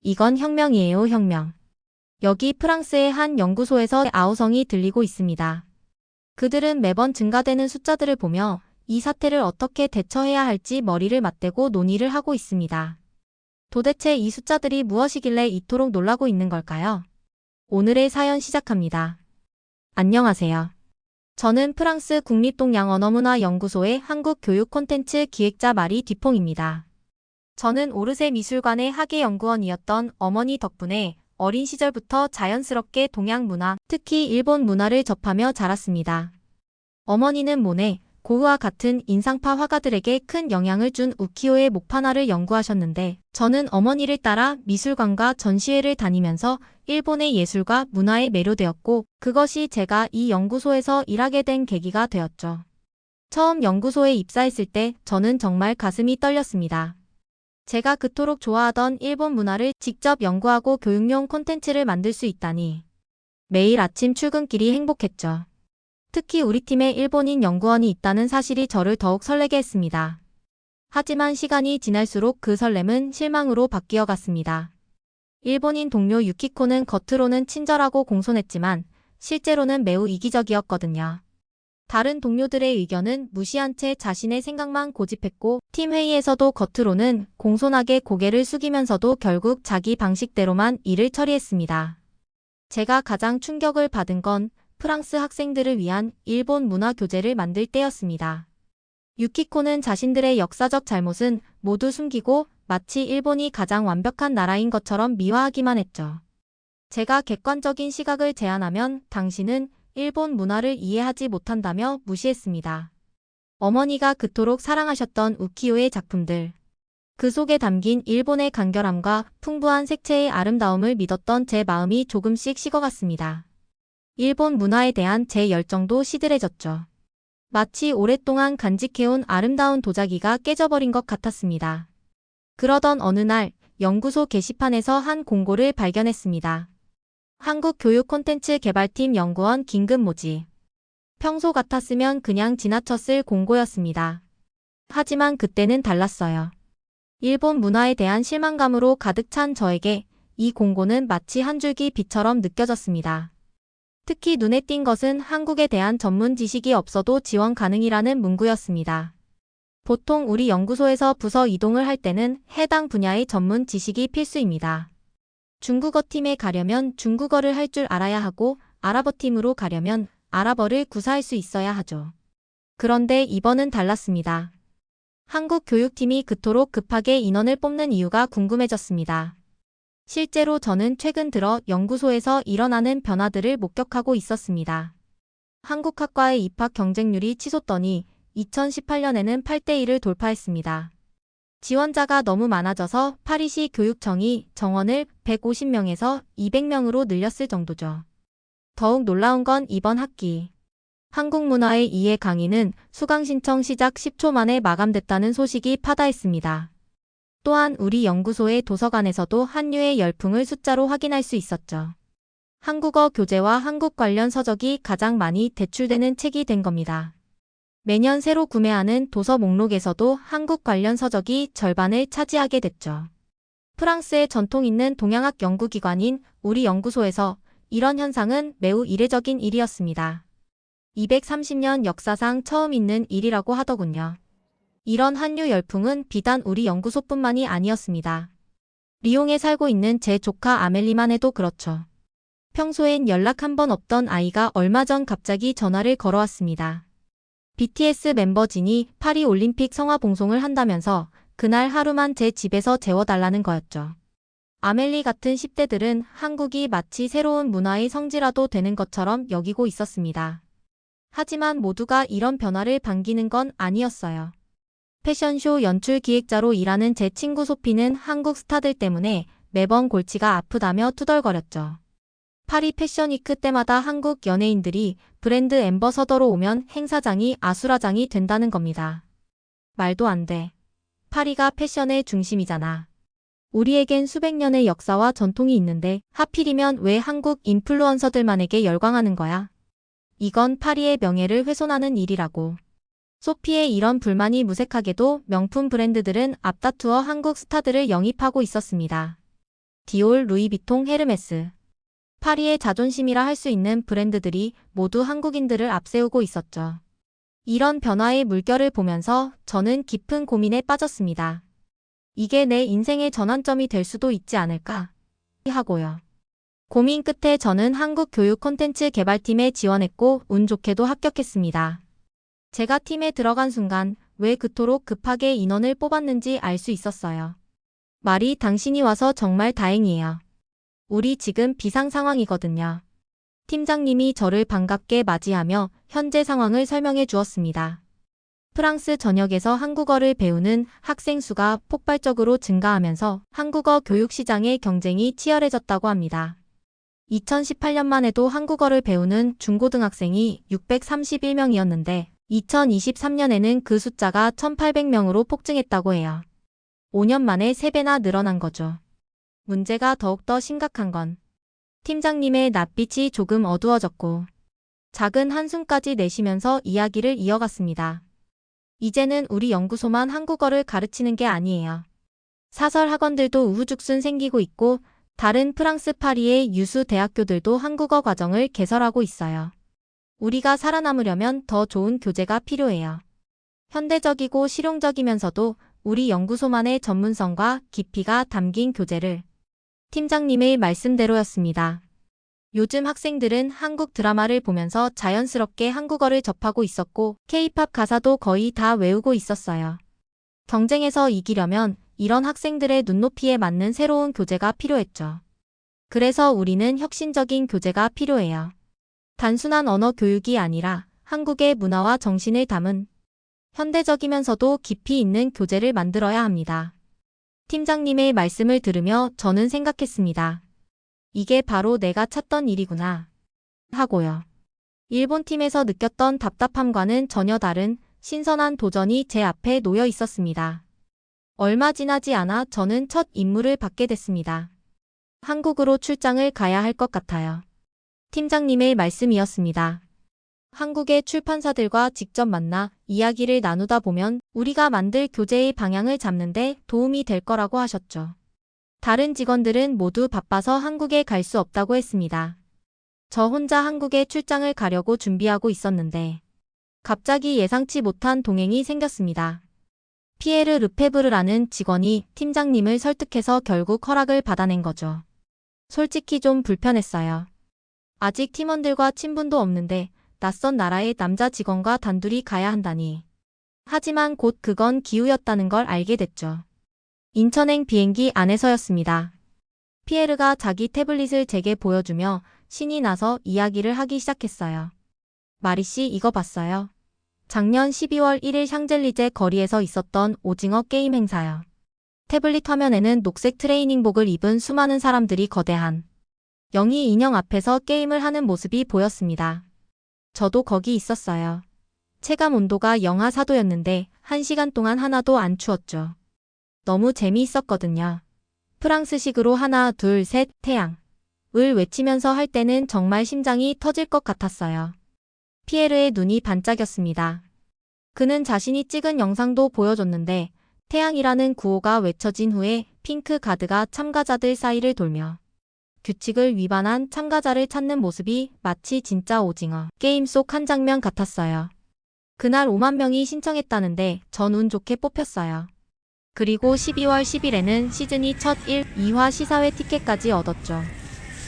이건 혁명이에요, 혁명. 여기 프랑스의 한 연구소에서 아우성이 들리고 있습니다. 그들은 매번 증가되는 숫자들을 보며 이 사태를 어떻게 대처해야 할지 머리를 맞대고 논의를 하고 있습니다. 도대체 이 숫자들이 무엇이길래 이토록 놀라고 있는 걸까요? 오늘의 사연 시작합니다. 안녕하세요. 저는 프랑스 국립동양언어문화연구소의 한국 교육 콘텐츠 기획자 마리 뒤퐁입니다. 저는 오르세 미술관의 학예연구원이었던 어머니 덕분에 어린 시절부터 자연스럽게 동양 문화, 특히 일본 문화를 접하며 자랐습니다. 어머니는 모네, 고흐와 같은 인상파 화가들에게 큰 영향을 준 우키요의 목판화를 연구하셨는데 저는 어머니를 따라 미술관과 전시회를 다니면서 일본의 예술과 문화에 매료되었고 그것이 제가 이 연구소에서 일하게 된 계기가 되었죠. 처음 연구소에 입사했을 때 저는 정말 가슴이 떨렸습니다. 제가 그토록 좋아하던 일본 문화를 직접 연구하고 교육용 콘텐츠를 만들 수 있다니. 매일 아침 출근길이 행복했죠. 특히 우리 팀에 일본인 연구원이 있다는 사실이 저를 더욱 설레게 했습니다. 하지만 시간이 지날수록 그 설렘은 실망으로 바뀌어 갔습니다. 일본인 동료 유키코는 겉으로는 친절하고 공손했지만 실제로는 매우 이기적이었거든요. 다른 동료들의 의견은 무시한 채 자신의 생각만 고집했고 팀 회의에서도 겉으로는 공손하게 고개를 숙이면서도 결국 자기 방식대로만 일을 처리했습니다. 제가 가장 충격을 받은 건 프랑스 학생들을 위한 일본 문화 교재를 만들 때였습니다. 유키코는 자신들의 역사적 잘못은 모두 숨기고 마치 일본이 가장 완벽한 나라인 것처럼 미화하기만 했죠. 제가 객관적인 시각을 제안하면 당신은 일본 문화를 이해하지 못한다며 무시했습니다. 어머니가 그토록 사랑하셨던 우키요의 작품들. 그 속에 담긴 일본의 간결함과 풍부한 색채의 아름다움을 믿었던 제 마음이 조금씩 식어갔습니다. 일본 문화에 대한 제 열정도 시들해졌죠. 마치 오랫동안 간직해온 아름다운 도자기가 깨져버린 것 같았습니다. 그러던 어느 날 연구소 게시판에서 한 공고를 발견했습니다. 한국 교육 콘텐츠 개발팀 연구원 긴급 모집. 평소 같았으면 그냥 지나쳤을 공고였습니다. 하지만 그때는 달랐어요. 일본 문화에 대한 실망감으로 가득 찬 저에게 이 공고는 마치 한 줄기 빛처럼 느껴졌습니다. 특히 눈에 띈 것은 한국에 대한 전문 지식이 없어도 지원 가능이라는 문구였습니다. 보통 우리 연구소에서 부서 이동을 할 때는 해당 분야의 전문 지식이 필수입니다. 중국어 팀에 가려면 중국어를 할 줄 알아야 하고 아랍어 팀으로 가려면 아랍어를 구사할 수 있어야 하죠. 그런데 이번은 달랐습니다. 한국 교육팀이 그토록 급하게 인원을 뽑는 이유가 궁금해졌습니다. 실제로 저는 최근 들어 연구소에서 일어나는 변화들을 목격하고 있었습니다. 한국 학과의 입학 경쟁률이 치솟더니 2018년에는 8대1을 돌파했습니다. 지원자가 너무 많아져서 파리시 교육청이 정원을 150명에서 200명으로 늘렸을 정도죠. 더욱 놀라운 건 이번 학기. 한국 문화의 이해 강의는 수강 신청 시작 10초 만에 마감됐다는 소식이 파다했습니다. 또한 우리 연구소의 도서관에서도 한류의 열풍을 숫자로 확인할 수 있었죠. 한국어 교재와 한국 관련 서적이 가장 많이 대출되는 책이 된 겁니다. 매년 새로 구매하는 도서 목록에서도 한국 관련 서적이 절반을 차지하게 됐죠. 프랑스의 전통 있는 동양학 연구기관인 우리 연구소에서 이런 현상은 매우 이례적인 일이었습니다. 230년 역사상 처음 있는 일이라고 하더군요. 이런 한류 열풍은 비단 우리 연구소뿐만이 아니었습니다. 리옹에 살고 있는 제 조카 아멜리만 해도 그렇죠. 평소엔 연락 한 번 없던 아이가 얼마 전 갑자기 전화를 걸어왔습니다. BTS 멤버 진이 파리 올림픽 성화 봉송을 한다면서 그날 하루만 제 집에서 재워달라는 거였죠. 아멜리 같은 10대들은 한국이 마치 새로운 문화의 성지라도 되는 것처럼 여기고 있었습니다. 하지만 모두가 이런 변화를 반기는 건 아니었어요. 패션쇼 연출 기획자로 일하는 제 친구 소피는 한국 스타들 때문에 매번 골치가 아프다며 투덜거렸죠. 파리 패션위크 때마다 한국 연예인들이 브랜드 앰버서더로 오면 행사장이 아수라장이 된다는 겁니다. 말도 안 돼. 파리가 패션의 중심이잖아. 우리에겐 수백 년의 역사와 전통이 있는데 하필이면 왜 한국 인플루언서들만에게 열광하는 거야? 이건 파리의 명예를 훼손하는 일이라고. 소피의 이런 불만이 무색하게도 명품 브랜드들은 앞다투어 한국 스타들을 영입하고 있었습니다. 디올, 루이비통, 헤르메스. 파리의 자존심이라 할 수 있는 브랜드들이 모두 한국인들을 앞세우고 있었죠. 이런 변화의 물결을 보면서 저는 깊은 고민에 빠졌습니다. 이게 내 인생의 전환점이 될 수도 있지 않을까 하고요. 고민 끝에 저는 한국 교육 콘텐츠 개발팀에 지원했고 운 좋게도 합격했습니다. 제가 팀에 들어간 순간 왜 그토록 급하게 인원을 뽑았는지 알 수 있었어요. 말이 당신이 와서 정말 다행이에요. 우리 지금 비상 상황이거든요. 팀장님이 저를 반갑게 맞이하며 현재 상황을 설명해 주었습니다. 프랑스 전역에서 한국어를 배우는 학생 수가 폭발적으로 증가하면서 한국어 교육 시장의 경쟁이 치열해졌다고 합니다. 2018년만 해도 한국어를 배우는 중고등학생이 631명이었는데 2023년에는 그 숫자가 1,800명으로 폭증했다고 해요. 5년 만에 3배나 늘어난 거죠. 문제가 더욱더 심각한 건 팀장님의 낯빛이 조금 어두워졌고 작은 한숨까지 내쉬면서 이야기를 이어갔습니다. 이제는 우리 연구소만 한국어를 가르치는 게 아니에요. 사설 학원들도 우후죽순 생기고 있고 다른 프랑스 파리의 유수 대학교들도 한국어 과정을 개설하고 있어요. 우리가 살아남으려면 더 좋은 교재가 필요해요. 현대적이고 실용적이면서도 우리 연구소만의 전문성과 깊이가 담긴 교재를. 팀장님의 말씀대로였습니다. 요즘 학생들은 한국 드라마를 보면서 자연스럽게 한국어를 접하고 있었고 K-팝 가사도 거의 다 외우고 있었어요. 경쟁에서 이기려면 이런 학생들의 눈높이에 맞는 새로운 교재가 필요했죠. 그래서 우리는 혁신적인 교재가 필요해요. 단순한 언어 교육이 아니라 한국의 문화와 정신을 담은 현대적이면서도 깊이 있는 교재를 만들어야 합니다. 팀장님의 말씀을 들으며 저는 생각했습니다. 이게 바로 내가 찾던 일이구나 하고요. 일본 팀에서 느꼈던 답답함과는 전혀 다른 신선한 도전이 제 앞에 놓여 있었습니다. 얼마 지나지 않아 저는 첫 임무를 받게 됐습니다. 한국으로 출장을 가야 할 것 같아요. 팀장님의 말씀이었습니다. 한국의 출판사들과 직접 만나 이야기를 나누다 보면 우리가 만들 교재의 방향을 잡는데 도움이 될 거라고 하셨죠. 다른 직원들은 모두 바빠서 한국에 갈 수 없다고 했습니다. 저 혼자 한국에 출장을 가려고 준비하고 있었는데 갑자기 예상치 못한 동행이 생겼습니다. 피에르 르페브르라는 직원이 팀장님을 설득해서 결국 허락을 받아낸 거죠. 솔직히 좀 불편했어요. 아직 팀원들과 친분도 없는데 낯선 나라의 남자 직원과 단둘이 가야 한다니. 하지만 곧 그건 기우였다는 걸 알게 됐죠. 인천행 비행기 안에서였습니다. 피에르가 자기 태블릿을 제게 보여주며 신이 나서 이야기를 하기 시작했어요. 마리씨 이거 봤어요? 작년 12월 1일 샹젤리제 거리에서 있었던 오징어 게임 행사요. 태블릿 화면에는 녹색 트레이닝복을 입은 수많은 사람들이 거대한 영희 인형 앞에서 게임을 하는 모습이 보였습니다. 저도 거기 있었어요. 체감 온도가 영하 4도였는데 1시간 동안 하나도 안 추웠죠. 너무 재미있었거든요. 프랑스식으로 하나, 둘, 셋, 태양을 외치면서 할 때는 정말 심장이 터질 것 같았어요. 피에르의 눈이 반짝였습니다. 그는 자신이 찍은 영상도 보여줬는데 태양이라는 구호가 외쳐진 후에 핑크 가드가 참가자들 사이를 돌며 규칙을 위반한 참가자를 찾는 모습이 마치 진짜 오징어 게임 속 한 장면 같았어요. 그날 5만 명이 신청했다는데 전 운 좋게 뽑혔어요. 그리고 12월 10일에는 시즌이 첫 1, 2화 시사회 티켓까지 얻었죠.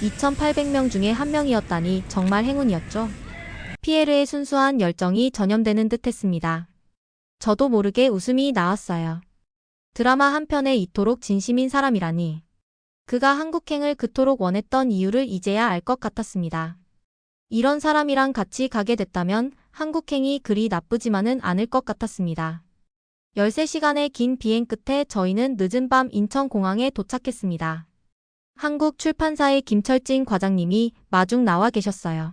2,800명 중에 한 명이었다니 정말 행운이었죠. 피에르의 순수한 열정이 전염되는 듯 했습니다. 저도 모르게 웃음이 나왔어요. 드라마 한 편에 이토록 진심인 사람이라니. 그가 한국행을 그토록 원했던 이유를 이제야 알 것 같았습니다. 이런 사람이랑 같이 가게 됐다면 한국행이 그리 나쁘지만은 않을 것 같았습니다. 13시간의 긴 비행 끝에 저희는 늦은 밤 인천공항에 도착했습니다. 한국 출판사의 김철진 과장님이 마중 나와 계셨어요.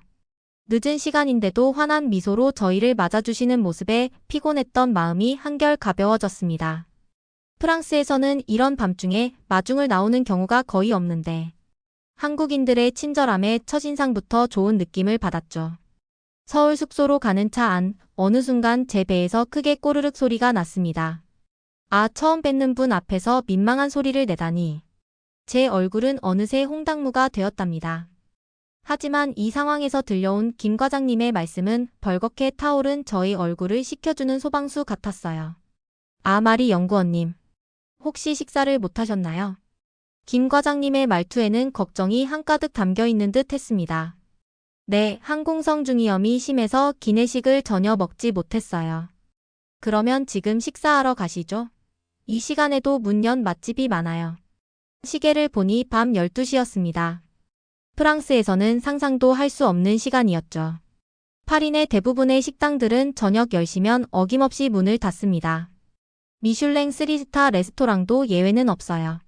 늦은 시간인데도 환한 미소로 저희를 맞아주시는 모습에 피곤했던 마음이 한결 가벼워졌습니다. 프랑스에서는 이런 밤중에 마중을 나오는 경우가 거의 없는데 한국인들의 친절함에 첫인상부터 좋은 느낌을 받았죠. 서울 숙소로 가는 차 안 어느 순간 제 배에서 크게 꼬르륵 소리가 났습니다. 아, 처음 뵙는 분 앞에서 민망한 소리를 내다니. 제 얼굴은 어느새 홍당무가 되었답니다. 하지만 이 상황에서 들려온 김 과장님의 말씀은 벌겋게 타오른 저의 얼굴을 식혀주는 소방수 같았어요. 아, 마리 연구원님. 혹시 식사를 못하셨나요? 김 과장님의 말투에는 걱정이 한가득 담겨있는 듯 했습니다. 네, 항공성 중이염이 심해서 기내식을 전혀 먹지 못했어요. 그러면 지금 식사하러 가시죠? 이 시간에도 문 연 맛집이 많아요. 시계를 보니 밤 12시였습니다. 프랑스에서는 상상도 할 수 없는 시간이었죠. 파리 내 대부분의 식당들은 저녁 10시면 어김없이 문을 닫습니다. 미슐랭 3스타 레스토랑도 예외는 없어요.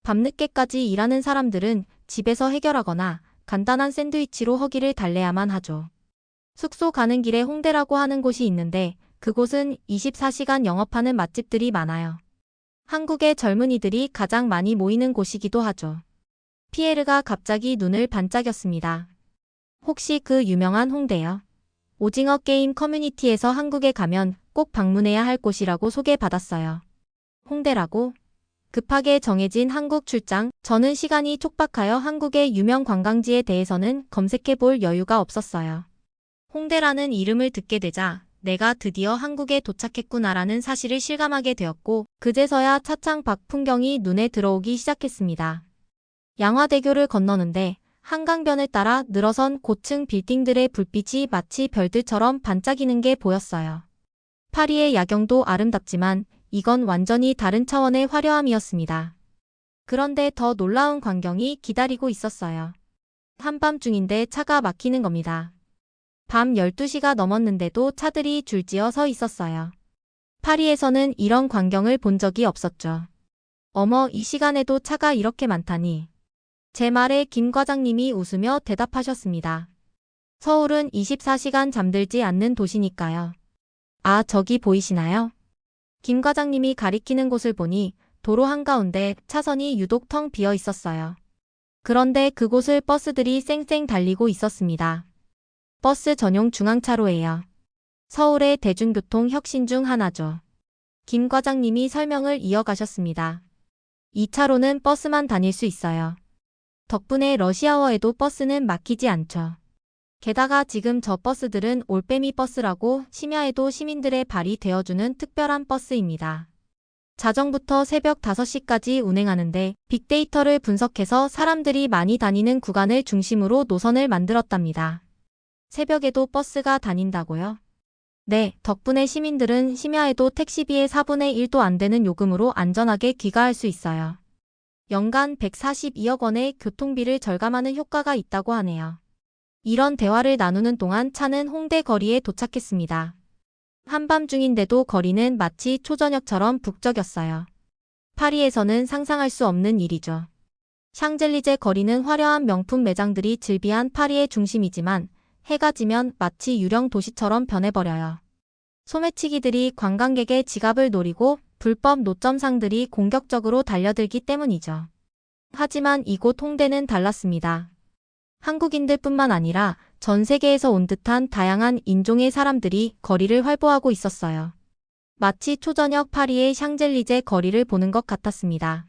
밤늦게까지 일하는 사람들은 집에서 해결하거나 간단한 샌드위치로 허기를 달래야만 하죠. 숙소 가는 길에 홍대라고 하는 곳이 있는데 그곳은 24시간 영업하는 맛집들이 많아요. 한국의 젊은이들이 가장 많이 모이는 곳이기도 하죠. 피에르가 갑자기 눈을 반짝였습니다. 혹시 그 유명한 홍대요? 오징어 게임 커뮤니티에서 한국에 가면 꼭 방문해야 할 곳이라고 소개받았어요. 홍대라고? 급하게 정해진 한국 출장, 저는 시간이 촉박하여 한국의 유명 관광지에 대해서는 검색해 볼 여유가 없었어요. 홍대라는 이름을 듣게 되자 내가 드디어 한국에 도착했구나라는 사실을 실감하게 되었고 그제서야 차창 밖 풍경이 눈에 들어오기 시작했습니다. 양화대교를 건너는데 한강변을 따라 늘어선 고층 빌딩들의 불빛이 마치 별들처럼 반짝이는 게 보였어요. 파리의 야경도 아름답지만 이건 완전히 다른 차원의 화려함이었습니다. 그런데 더 놀라운 광경이 기다리고 있었어요. 한밤중인데 차가 막히는 겁니다. 밤 12시가 넘었는데도 차들이 줄지어 서 있었어요. 파리에서는 이런 광경을 본 적이 없었죠. 어머, 이 시간에도 차가 이렇게 많다니. 제 말에 김 과장님이 웃으며 대답하셨습니다. 서울은 24시간 잠들지 않는 도시니까요. 아, 저기 보이시나요? 김 과장님이 가리키는 곳을 보니 도로 한가운데 차선이 유독 텅 비어 있었어요. 그런데 그곳을 버스들이 쌩쌩 달리고 있었습니다. 버스 전용 중앙차로예요. 서울의 대중교통 혁신 중 하나죠. 김 과장님이 설명을 이어가셨습니다. 이 차로는 버스만 다닐 수 있어요. 덕분에 러시아워에도 버스는 막히지 않죠. 게다가 지금 저 버스들은 올빼미 버스라고 심야에도 시민들의 발이 되어주는 특별한 버스입니다. 자정부터 새벽 5시까지 운행하는데 빅데이터를 분석해서 사람들이 많이 다니는 구간을 중심으로 노선을 만들었답니다. 새벽에도 버스가 다닌다고요? 네, 덕분에 시민들은 심야에도 택시비의 4분의 1도 안 되는 요금으로 안전하게 귀가할 수 있어요. 연간 142억 원의 교통비를 절감하는 효과가 있다고 하네요. 이런 대화를 나누는 동안 차는 홍대 거리에 도착했습니다. 한밤중인데도 거리는 마치 초저녁처럼 북적였어요. 파리에서는 상상할 수 없는 일이죠. 샹젤리제 거리는 화려한 명품 매장들이 즐비한 파리의 중심이지만 해가 지면 마치 유령 도시처럼 변해버려요. 소매치기들이 관광객의 지갑을 노리고 불법 노점상들이 공격적으로 달려들기 때문이죠. 하지만 이곳 홍대는 달랐습니다. 한국인들뿐만 아니라 전 세계에서 온 듯한 다양한 인종의 사람들이 거리를 활보하고 있었어요. 마치 초저녁 파리의 샹젤리제 거리를 보는 것 같았습니다.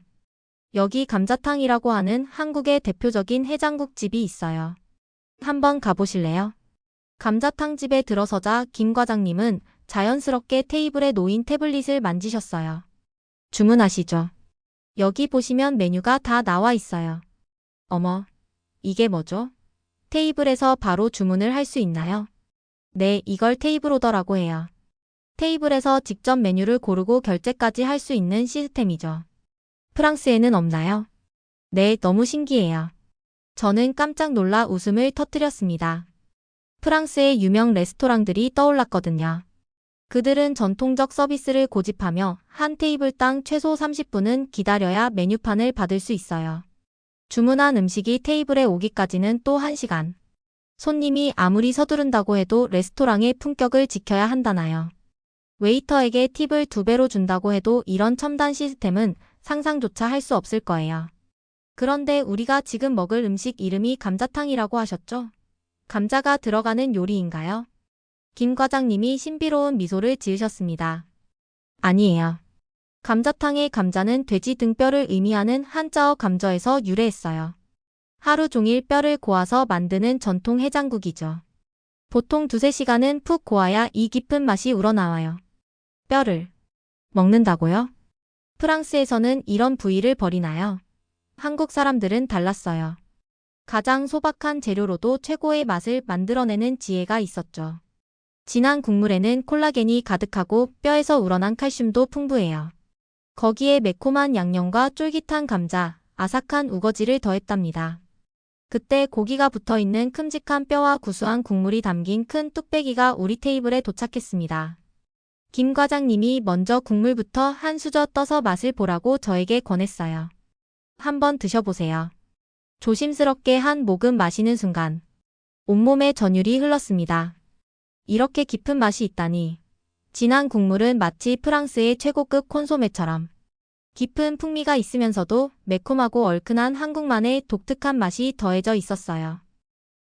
여기 감자탕이라고 하는 한국의 대표적인 해장국집이 있어요. 한번 가보실래요? 감자탕집에 들어서자 김 과장님은 자연스럽게 테이블에 놓인 태블릿을 만지셨어요. 주문하시죠. 여기 보시면 메뉴가 다 나와 있어요. 어머, 이게 뭐죠? 테이블에서 바로 주문을 할 수 있나요? 네, 이걸 테이블 오더라고 해요. 테이블에서 직접 메뉴를 고르고 결제까지 할 수 있는 시스템이죠. 프랑스에는 없나요? 네, 너무 신기해요. 저는 깜짝 놀라 웃음을 터뜨렸습니다. 프랑스의 유명 레스토랑들이 떠올랐거든요. 그들은 전통적 서비스를 고집하며 한 테이블당 최소 30분은 기다려야 메뉴판을 받을 수 있어요. 주문한 음식이 테이블에 오기까지는 또 1시간. 손님이 아무리 서두른다고 해도 레스토랑의 품격을 지켜야 한다나요. 웨이터에게 팁을 2배로 준다고 해도 이런 첨단 시스템은 상상조차 할 수 없을 거예요. 그런데 우리가 지금 먹을 음식 이름이 감자탕이라고 하셨죠? 감자가 들어가는 요리인가요? 김 과장님이 신비로운 미소를 지으셨습니다. 아니에요. 감자탕의 감자는 돼지 등뼈를 의미하는 한자어 감저에서 유래했어요. 하루 종일 뼈를 고아서 만드는 전통 해장국이죠. 보통 2~3시간은 푹 고아야 이 깊은 맛이 우러나와요. 뼈를 먹는다고요? 프랑스에서는 이런 부위를 버리나요? 한국 사람들은 달랐어요. 가장 소박한 재료로도 최고의 맛을 만들어내는 지혜가 있었죠. 진한 국물에는 콜라겐이 가득하고 뼈에서 우러난 칼슘도 풍부해요. 거기에 매콤한 양념과 쫄깃한 감자, 아삭한 우거지를 더했답니다. 그때 고기가 붙어있는 큼직한 뼈와 구수한 국물이 담긴 큰 뚝배기가 우리 테이블에 도착했습니다. 김 과장님이 먼저 국물부터 한 수저 떠서 맛을 보라고 저에게 권했어요. 한번 드셔보세요. 조심스럽게 한 모금 마시는 순간 온몸에 전율이 흘렀습니다. 이렇게 깊은 맛이 있다니. 진한 국물은 마치 프랑스의 최고급 콘소메처럼 깊은 풍미가 있으면서도 매콤하고 얼큰한 한국만의 독특한 맛이 더해져 있었어요.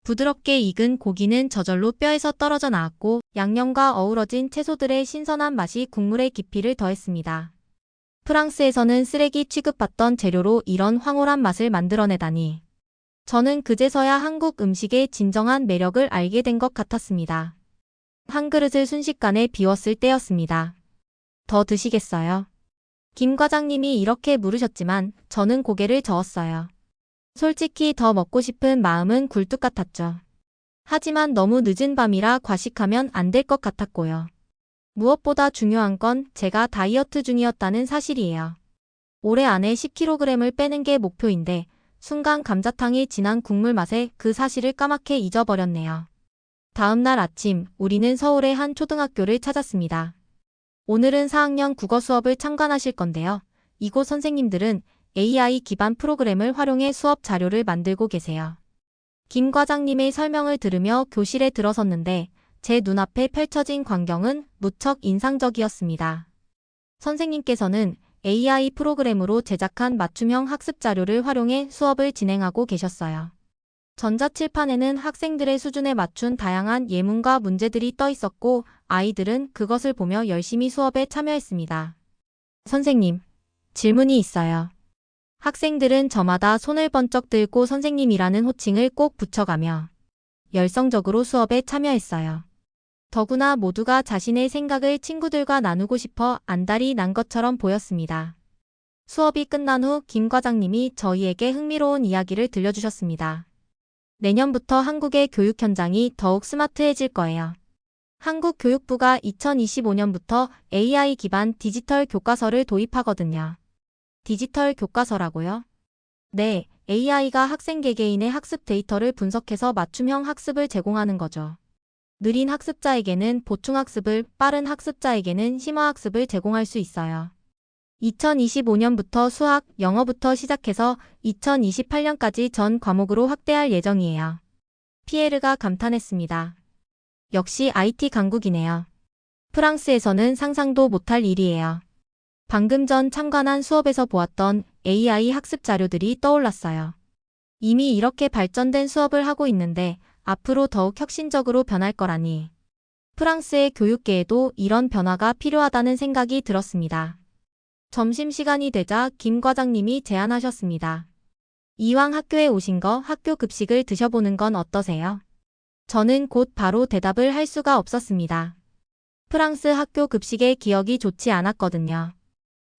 부드럽게 익은 고기는 저절로 뼈에서 떨어져 나왔고 양념과 어우러진 채소들의 신선한 맛이 국물의 깊이를 더했습니다. 프랑스에서는 쓰레기 취급받던 재료로 이런 황홀한 맛을 만들어내다니. 저는 그제서야 한국 음식의 진정한 매력을 알게 된 것 같았습니다. 한 그릇을 순식간에 비웠을 때였습니다. 더 드시겠어요? 김 과장님이 이렇게 물으셨지만 저는 고개를 저었어요. 솔직히 더 먹고 싶은 마음은 굴뚝 같았죠. 하지만 너무 늦은 밤이라 과식하면 안 될 것 같았고요. 무엇보다 중요한 건 제가 다이어트 중이었다는 사실이에요. 올해 안에 10kg을 빼는 게 목표인데 순간 감자탕의 진한 국물 맛에 그 사실을 까맣게 잊어버렸네요. 다음 날 아침 우리는 서울의 한 초등학교를 찾았습니다. 오늘은 4학년 국어 수업을 참관하실 건데요. 이곳 선생님들은 AI 기반 프로그램을 활용해 수업 자료를 만들고 계세요. 김 과장님의 설명을 들으며 교실에 들어섰는데 제 눈앞에 펼쳐진 광경은 무척 인상적이었습니다. 선생님께서는 AI 프로그램으로 제작한 맞춤형 학습 자료를 활용해 수업을 진행하고 계셨어요. 전자칠판에는 학생들의 수준에 맞춘 다양한 예문과 문제들이 떠 있었고 아이들은 그것을 보며 열심히 수업에 참여했습니다. 선생님, 질문이 있어요. 학생들은 저마다 손을 번쩍 들고 선생님이라는 호칭을 꼭 붙여가며 열성적으로 수업에 참여했어요. 더구나 모두가 자신의 생각을 친구들과 나누고 싶어 안달이 난 것처럼 보였습니다. 수업이 끝난 후 김 과장님이 저희에게 흥미로운 이야기를 들려주셨습니다. 내년부터 한국의 교육 현장이 더욱 스마트해질 거예요. 한국 교육부가 2025년부터 AI 기반 디지털 교과서를 도입하거든요. 디지털 교과서라고요? 네, AI가 학생 개개인의 학습 데이터를 분석해서 맞춤형 학습을 제공하는 거죠. 느린 학습자에게는 보충학습을, 빠른 학습자에게는 심화학습을 제공할 수 있어요. 2025년부터 수학, 영어부터 시작해서 2028년까지 전 과목으로 확대할 예정이에요. 피에르가 감탄했습니다. 역시 IT 강국이네요. 프랑스에서는 상상도 못할 일이에요. 방금 전 참관한 수업에서 보았던 AI 학습 자료들이 떠올랐어요. 이미 이렇게 발전된 수업을 하고 있는데 앞으로 더욱 혁신적으로 변할 거라니. 프랑스의 교육계에도 이런 변화가 필요하다는 생각이 들었습니다. 점심시간이 되자 김 과장님이 제안하셨습니다. 이왕 학교에 오신 거 학교 급식을 드셔보는 건 어떠세요? 저는 곧 바로 대답을 할 수가 없었습니다. 프랑스 학교 급식의 기억이 좋지 않았거든요.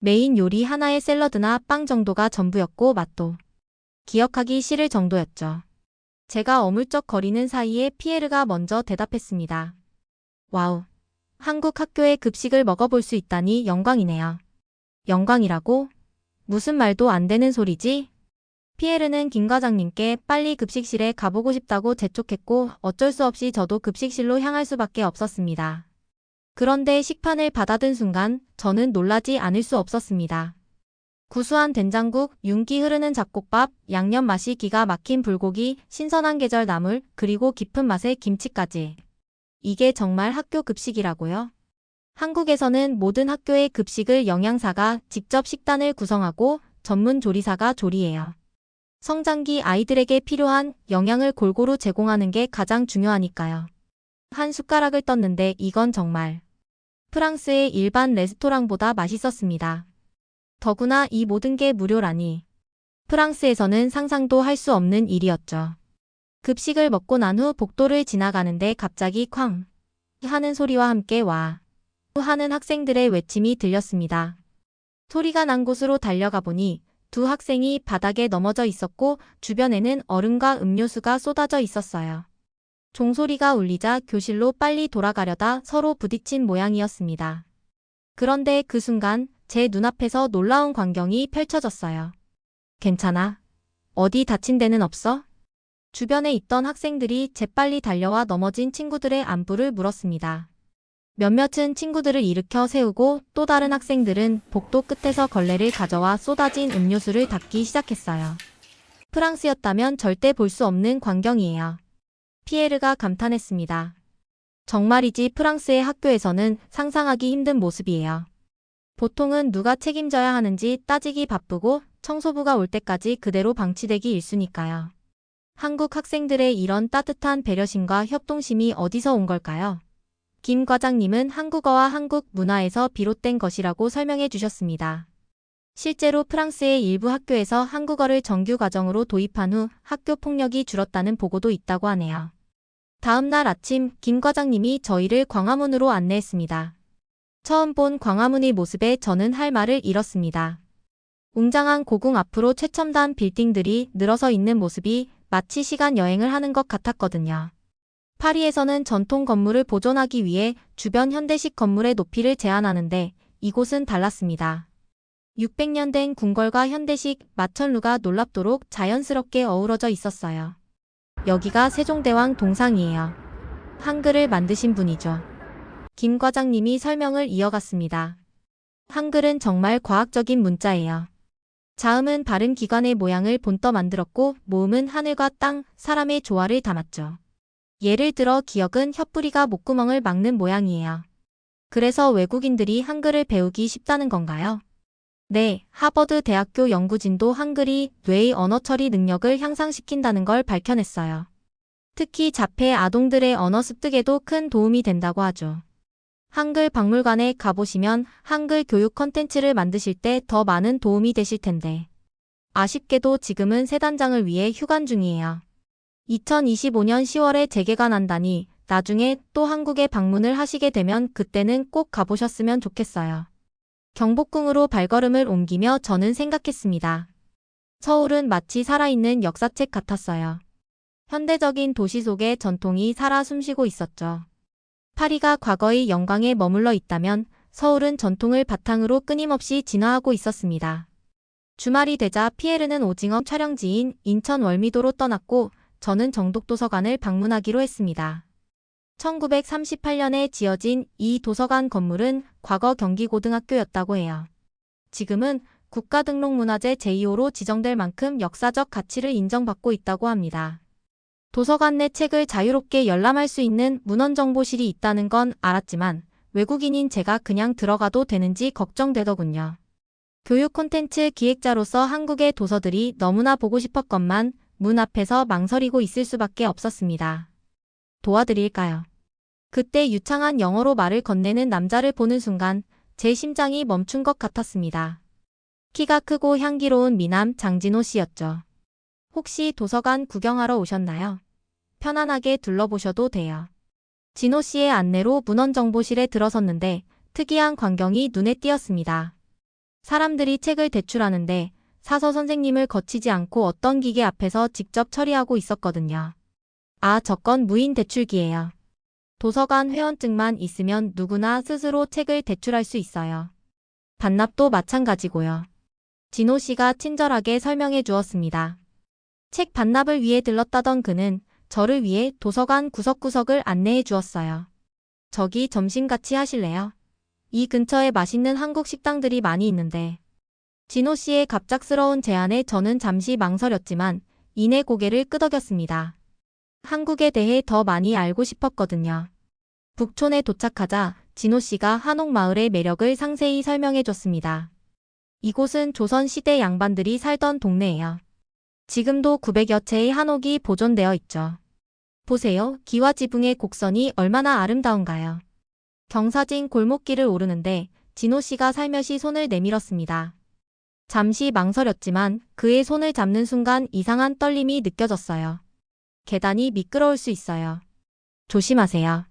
메인 요리 하나의 샐러드나 빵 정도가 전부였고 맛도 기억하기 싫을 정도였죠. 제가 어물쩍거리는 사이에 피에르가 먼저 대답했습니다. 와우, 한국 학교의 급식을 먹어볼 수 있다니 영광이네요. 영광이라고? 무슨 말도 안 되는 소리지? 피에르는 김 과장님께 빨리 급식실에 가보고 싶다고 재촉했고 어쩔 수 없이 저도 급식실로 향할 수밖에 없었습니다. 그런데 식판을 받아든 순간 저는 놀라지 않을 수 없었습니다. 구수한 된장국, 윤기 흐르는 잡곡밥, 양념 맛이 기가 막힌 불고기, 신선한 계절 나물, 그리고 깊은 맛의 김치까지. 이게 정말 학교 급식이라고요? 한국에서는 모든 학교의 급식을 영양사가 직접 식단을 구성하고 전문 조리사가 조리해요. 성장기 아이들에게 필요한 영양을 골고루 제공하는 게 가장 중요하니까요. 한 숟가락을 떴는데 이건 정말 프랑스의 일반 레스토랑보다 맛있었습니다. 더구나 이 모든 게 무료라니. 프랑스에서는 상상도 할 수 없는 일이었죠. 급식을 먹고 난 후 복도를 지나가는데 갑자기 쾅 하는 소리와 함께 와 하는 학생들의 외침이 들렸습니다. 소리가 난 곳으로 달려가 보니 두 학생이 바닥에 넘어져 있었고 주변에는 얼음과 음료수가 쏟아져 있었어요. 종소리가 울리자 교실로 빨리 돌아가려다 서로 부딪힌 모양이었습니다. 그런데 그 순간 제 눈앞에서 놀라운 광경이 펼쳐졌어요. 괜찮아? 어디 다친 데는 없어? 주변에 있던 학생들이 재빨리 달려와 넘어진 친구들의 안부를 물었습니다. 몇몇은 친구들을 일으켜 세우고 또 다른 학생들은 복도 끝에서 걸레를 가져와 쏟아진 음료수를 닦기 시작했어요. 프랑스였다면 절대 볼 수 없는 광경이에요. 피에르가 감탄했습니다. 정말이지 프랑스의 학교에서는 상상하기 힘든 모습이에요. 보통은 누가 책임져야 하는지 따지기 바쁘고 청소부가 올 때까지 그대로 방치되기 일쑤니까요. 한국 학생들의 이런 따뜻한 배려심과 협동심이 어디서 온 걸까요? 김 과장님은 한국어와 한국 문화에서 비롯된 것이라고 설명해 주셨습니다. 실제로 프랑스의 일부 학교에서 한국어를 정규 과정으로 도입한 후 학교 폭력이 줄었다는 보고도 있다고 하네요. 다음 날 아침 김 과장님이 저희를 광화문으로 안내했습니다. 처음 본 광화문의 모습에 저는 할 말을 잃었습니다. 웅장한 고궁 앞으로 최첨단 빌딩들이 늘어서 있는 모습이 마치 시간 여행을 하는 것 같았거든요. 파리에서는 전통 건물을 보존하기 위해 주변 현대식 건물의 높이를 제한하는데 이곳은 달랐습니다. 600년 된 궁궐과 현대식 마천루가 놀랍도록 자연스럽게 어우러져 있었어요. 여기가 세종대왕 동상이에요. 한글을 만드신 분이죠. 김 과장님이 설명을 이어갔습니다. 한글은 정말 과학적인 문자예요. 자음은 발음 기관의 모양을 본떠 만들었고 모음은 하늘과 땅, 사람의 조화를 담았죠. 예를 들어 기역은 혀뿌리가 목구멍을 막는 모양이에요. 그래서 외국인들이 한글을 배우기 쉽다는 건가요? 네, 하버드 대학교 연구진도 한글이 뇌의 언어 처리 능력을 향상시킨다는 걸 밝혀냈어요. 특히 자폐 아동들의 언어 습득에도 큰 도움이 된다고 하죠. 한글 박물관에 가보시면 한글 교육 컨텐츠를 만드실 때 더 많은 도움이 되실 텐데. 아쉽게도 지금은 새 단장을 위해 휴관 중이에요. 2025년 10월에 재개관한다니 나중에 또 한국에 방문을 하시게 되면 그때는 꼭 가보셨으면 좋겠어요. 경복궁으로 발걸음을 옮기며 저는 생각했습니다. 서울은 마치 살아있는 역사책 같았어요. 현대적인 도시 속에 전통이 살아 숨쉬고 있었죠. 파리가 과거의 영광에 머물러 있다면 서울은 전통을 바탕으로 끊임없이 진화하고 있었습니다. 주말이 되자 피에르는 오징어 촬영지인 인천 월미도로 떠났고 저는 정독도서관을 방문하기로 했습니다. 1938년에 지어진 이 도서관 건물은 과거 경기고등학교였다고 해요. 지금은 국가등록문화재 제2호로 지정될 만큼 역사적 가치를 인정받고 있다고 합니다. 도서관 내 책을 자유롭게 열람할 수 있는 문헌정보실이 있다는 건 알았지만 외국인인 제가 그냥 들어가도 되는지 걱정되더군요. 교육 콘텐츠 기획자로서 한국의 도서들이 너무나 보고 싶었건만 문 앞에서 망설이고 있을 수밖에 없었습니다. 도와드릴까요? 그때 유창한 영어로 말을 건네는 남자를 보는 순간 제 심장이 멈춘 것 같았습니다. 키가 크고 향기로운 미남 장진호 씨였죠. 혹시 도서관 구경하러 오셨나요? 편안하게 둘러보셔도 돼요. 진호 씨의 안내로 문헌정보실에 들어섰는데 특이한 광경이 눈에 띄었습니다. 사람들이 책을 대출하는데 사서 선생님을 거치지 않고 어떤 기계 앞에서 직접 처리하고 있었거든요. 아, 저건 무인 대출기예요. 도서관 회원증만 있으면 누구나 스스로 책을 대출할 수 있어요. 반납도 마찬가지고요. 진호 씨가 친절하게 설명해 주었습니다. 책 반납을 위해 들렀다던 그는 저를 위해 도서관 구석구석을 안내해 주었어요. 저기 점심 같이 하실래요? 이 근처에 맛있는 한국 식당들이 많이 있는데. 진호 씨의 갑작스러운 제안에 저는 잠시 망설였지만 이내 고개를 끄덕였습니다. 한국에 대해 더 많이 알고 싶었거든요. 북촌에 도착하자 진호 씨가 한옥마을의 매력을 상세히 설명해 줬습니다. 이곳은 조선시대 양반들이 살던 동네예요. 지금도 900여 채의 한옥이 보존되어 있죠. 보세요. 기와 지붕의 곡선이 얼마나 아름다운가요. 경사진 골목길을 오르는데 진호 씨가 살며시 손을 내밀었습니다. 잠시 망설였지만 그의 손을 잡는 순간 이상한 떨림이 느껴졌어요. 계단이 미끄러울 수 있어요. 조심하세요.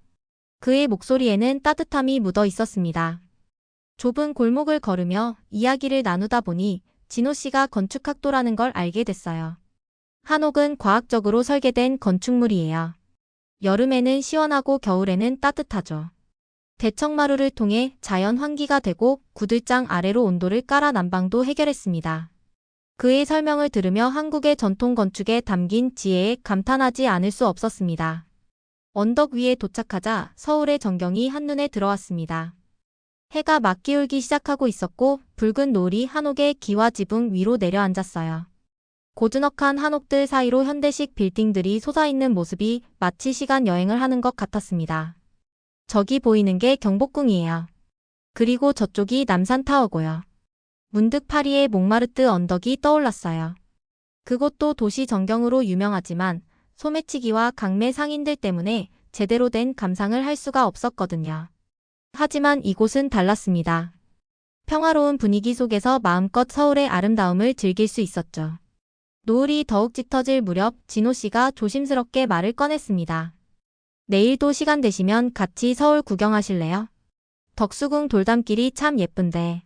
그의 목소리에는 따뜻함이 묻어 있었습니다. 좁은 골목을 걸으며 이야기를 나누다 보니 진호 씨가 건축학도라는 걸 알게 됐어요. 한옥은 과학적으로 설계된 건축물이에요. 여름에는 시원하고 겨울에는 따뜻하죠. 대청마루를 통해 자연 환기가 되고 구들장 아래로 온도를 깔아 난방도 해결했습니다. 그의 설명을 들으며 한국의 전통 건축에 담긴 지혜에 감탄하지 않을 수 없었습니다. 언덕 위에 도착하자 서울의 전경이 한눈에 들어왔습니다. 해가 막 기울기 시작하고 있었고 붉은 노을이 한옥의 기와 지붕 위로 내려앉았어요. 고즈넉한 한옥들 사이로 현대식 빌딩들이 솟아있는 모습이 마치 시간 여행을 하는 것 같았습니다. 저기 보이는 게 경복궁이에요. 그리고 저쪽이 남산타워고요. 문득 파리의 몽마르트 언덕이 떠올랐어요. 그곳도 도시 전경으로 유명하지만 소매치기와 강매 상인들 때문에 제대로 된 감상을 할 수가 없었거든요. 하지만 이곳은 달랐습니다. 평화로운 분위기 속에서 마음껏 서울의 아름다움을 즐길 수 있었죠. 노을이 더욱 짙어질 무렵 진호 씨가 조심스럽게 말을 꺼냈습니다. 내일도 시간 되시면 같이 서울 구경하실래요? 덕수궁 돌담길이 참 예쁜데.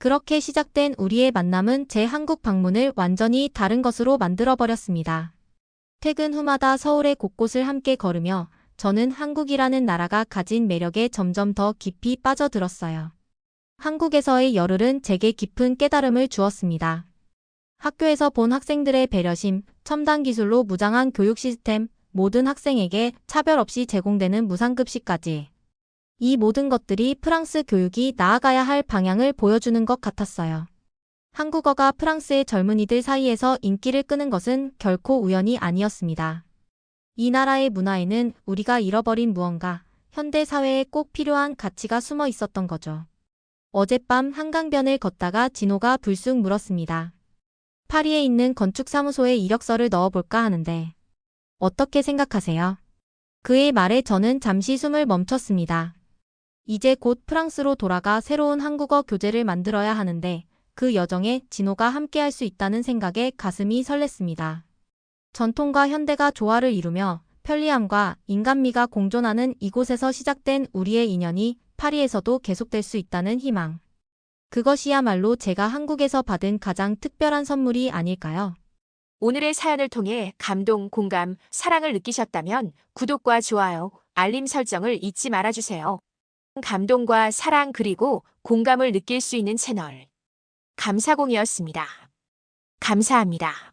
그렇게 시작된 우리의 만남은 제 한국 방문을 완전히 다른 것으로 만들어버렸습니다. 퇴근 후마다 서울의 곳곳을 함께 걸으며 저는 한국이라는 나라가 가진 매력에 점점 더 깊이 빠져들었어요. 한국에서의 열흘은 제게 깊은 깨달음을 주었습니다. 학교에서 본 학생들의 배려심, 첨단 기술로 무장한 교육 시스템, 모든 학생에게 차별 없이 제공되는 무상급식까지. 이 모든 것들이 프랑스 교육이 나아가야 할 방향을 보여주는 것 같았어요. 한국어가 프랑스의 젊은이들 사이에서 인기를 끄는 것은 결코 우연이 아니었습니다. 이 나라의 문화에는 우리가 잃어버린 무언가, 현대 사회에 꼭 필요한 가치가 숨어 있었던 거죠. 어젯밤 한강변을 걷다가 진호가 불쑥 물었습니다. 파리에 있는 건축사무소에 이력서를 넣어볼까 하는데 어떻게 생각하세요? 그의 말에 저는 잠시 숨을 멈췄습니다. 이제 곧 프랑스로 돌아가 새로운 한국어 교재를 만들어야 하는데 그 여정에 진호가 함께할 수 있다는 생각에 가슴이 설렜습니다. 전통과 현대가 조화를 이루며 편리함과 인간미가 공존하는 이곳에서 시작된 우리의 인연이 파리에서도 계속될 수 있다는 희망. 그것이야말로 제가 한국에서 받은 가장 특별한 선물이 아닐까요? 오늘의 사연을 통해 감동, 공감, 사랑을 느끼셨다면 구독과 좋아요, 알림 설정을 잊지 말아주세요. 감동과 사랑 그리고 공감을 느낄 수 있는 채널 감사공이었습니다. 감사합니다.